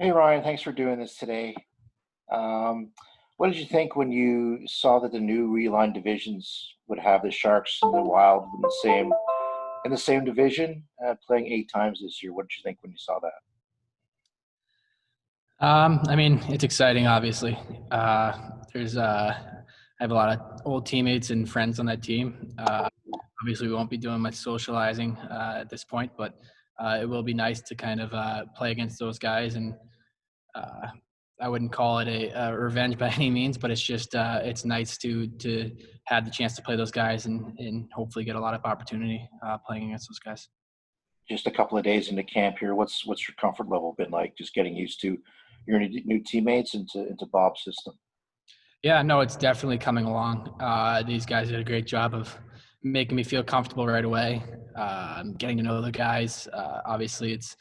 Hey Ryan, thanks for doing this today. Um, what did you think when you saw that the new realigned divisions would have the Sharks and the Wild in the same division, playing 8 times this year? What did you think when you saw that? I mean, it's exciting, obviously. I have a lot of old teammates and friends on that team. Obviously, we won't be doing much socializing at this point, but it will be nice to kind of play against those guys. And uh, I wouldn't call it a revenge by any means, but it's nice to have the chance to play those guys and hopefully get a lot of opportunity playing against those guys. Just a couple of days into camp here, what's your comfort level been like? Just getting used to your new teammates into Bob's system. Yeah, no, it's definitely coming along. These guys did a great job of making me feel comfortable right away. Getting to know the guys. Obviously, it's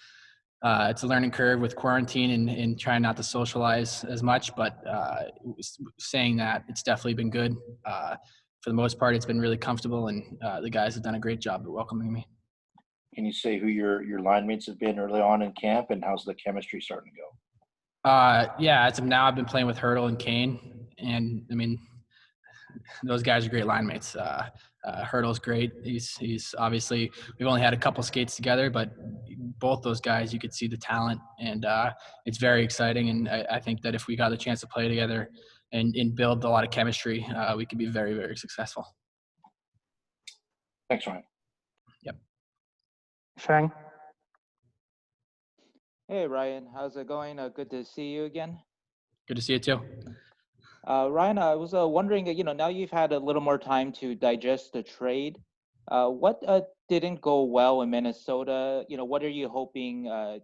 a learning curve with quarantine and trying not to socialize as much. But saying that, it's definitely been good. For the most part, it's been really comfortable, and the guys have done a great job at welcoming me. Can you say who your line mates have been early on in camp, and how's the chemistry starting to go? Yeah, as of now, I've been playing with Hurdle and Kane, and I mean, those guys are great line mates. Hurdle's great. He's obviously we've only had a couple skates together, but both those guys, you could see the talent, and it's very exciting. And I think that if we got the chance to play together and build a lot of chemistry, we could be very, very successful. Thanks, Ryan. Yep. Shang. Hey Ryan, how's it going? Good to see you again. Good to see you too. Ryan, I was wondering, now you've had a little more time to digest the trade. What didn't go well in Minnesota? What are you hoping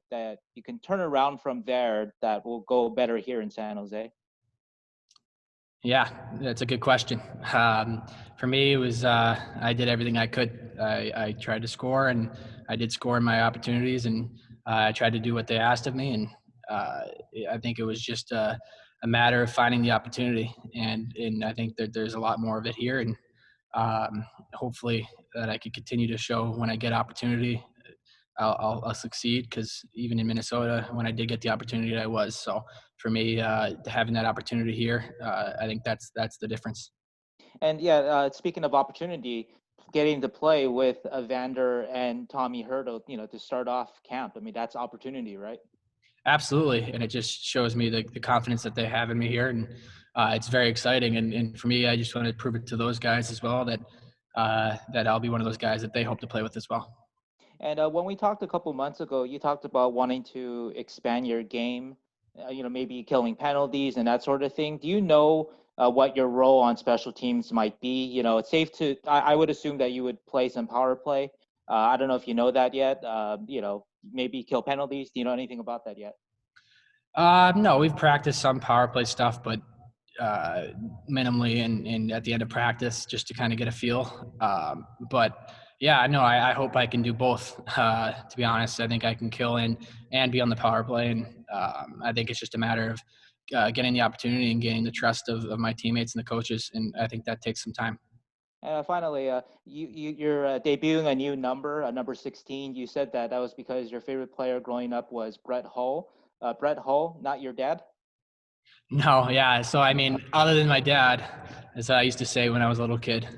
that you can turn around from there that will go better here in San Jose? Yeah, that's a good question. For me, it was I did everything I could. I tried to score, and I did score in my opportunities, and I tried to do what they asked of me. And uh, I think it was just a matter of finding the opportunity, and I think that there's a lot more of it here, and hopefully that I could continue to show when I get opportunity. I'll succeed because even in Minnesota, when I did get the opportunity, I was. So for me, having that opportunity here, I think that's the difference. And yeah, speaking of opportunity, getting to play with Evander and Tommy Hurdle, to start off camp. I mean, that's opportunity, right? Absolutely, and it just shows me the confidence that they have in me here, and it's very exciting. And for me, I just want to prove it to those guys as well that that I'll be one of those guys that they hope to play with as well. And when we talked a couple months ago, you talked about wanting to expand your game, maybe killing penalties and that sort of thing. Do you know what your role on special teams might be? It's safe to, I would assume that you would play some power play. I don't know if you know that yet. Maybe kill penalties. Do you know anything about that yet? No, we've practiced some power play stuff, but uh, minimally and at the end of practice just to kind of get a feel. But yeah, no, I hope I can do both. To be honest, I think I can kill and be on the power play, and I think it's just a matter of getting the opportunity and gaining the trust of my teammates and the coaches, and I think that takes some time. And finally, you're debuting a new number, number 16. You said that was because your favorite player growing up was Brett Hull. Brett Hull, not your dad? No, yeah. So I mean, other than my dad, as I used to say when I was a little kid,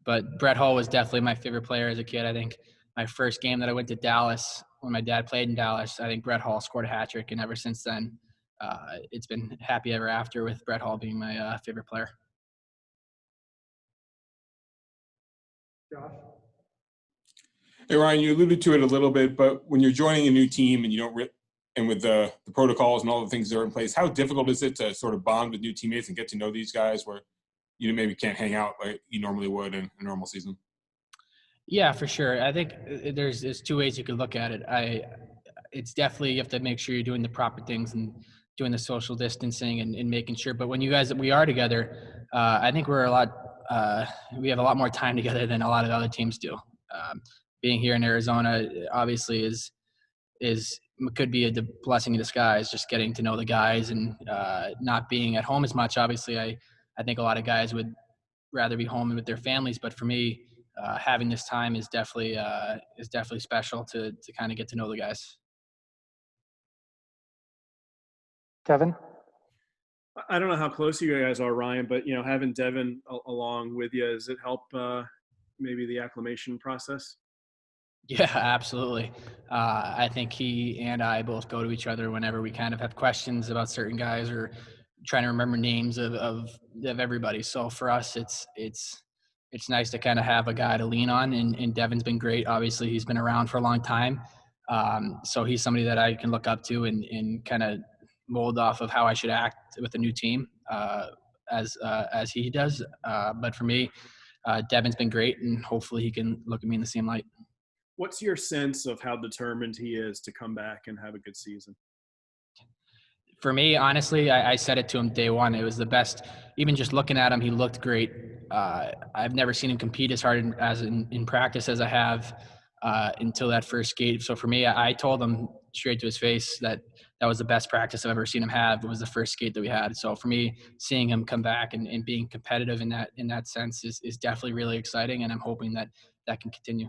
but Brett Hull was definitely my favorite player as a kid. I think my first game that I went to Dallas when my dad played in Dallas, I think Brett Hull scored a hat trick, and ever since then, it's been happy ever after with Brett Hull being my favorite player. Josh. Hey Ryan, you alluded to it a little bit, but when you're joining a new team and you don't and with the protocols and all the things that are in place, how difficult is it to sort of bond with new teammates and get to know these guys where you maybe can't hang out like you normally would in a normal season? Yeah, for sure. I think there's two ways you could look at it. It's definitely you have to make sure you're doing the proper things and doing the social distancing and making sure. But when we are together, I think we have a lot more time together than a lot of other teams do. Being here in Arizona obviously is could be a blessing in disguise. Just getting to know the guys and not being at home as much. Obviously, I think a lot of guys would rather be home with their families, but for me, having this time is definitely special to kind of get to know the guys. Devin? I don't know how close you guys are, Ryan, but having Devin along with you, does it help maybe the acclimation process? Yeah, absolutely. I think he and I both go to each other whenever we kind of have questions about certain guys or trying to remember names of everybody. So for us, it's nice to kind of have a guy to lean on, and Devin's been great. Obviously, he's been around for a long time, so he's somebody that I can look up to and kind of mold off of how I should act with a new team as he does. But for me, Devin's been great, and hopefully he can look at me in the same light. What's your sense of how determined he is to come back and have a good season? For me, honestly, I said it to him day one. It was the best. Even just looking at him, he looked great. I've never seen him compete as hard in practice as I have until that first skate. So for me, I told him straight to his face that was the best practice I've ever seen him have. It was the first skate that we had. So for me, seeing him come back and being competitive in that sense is definitely really exciting, and I'm hoping that can continue.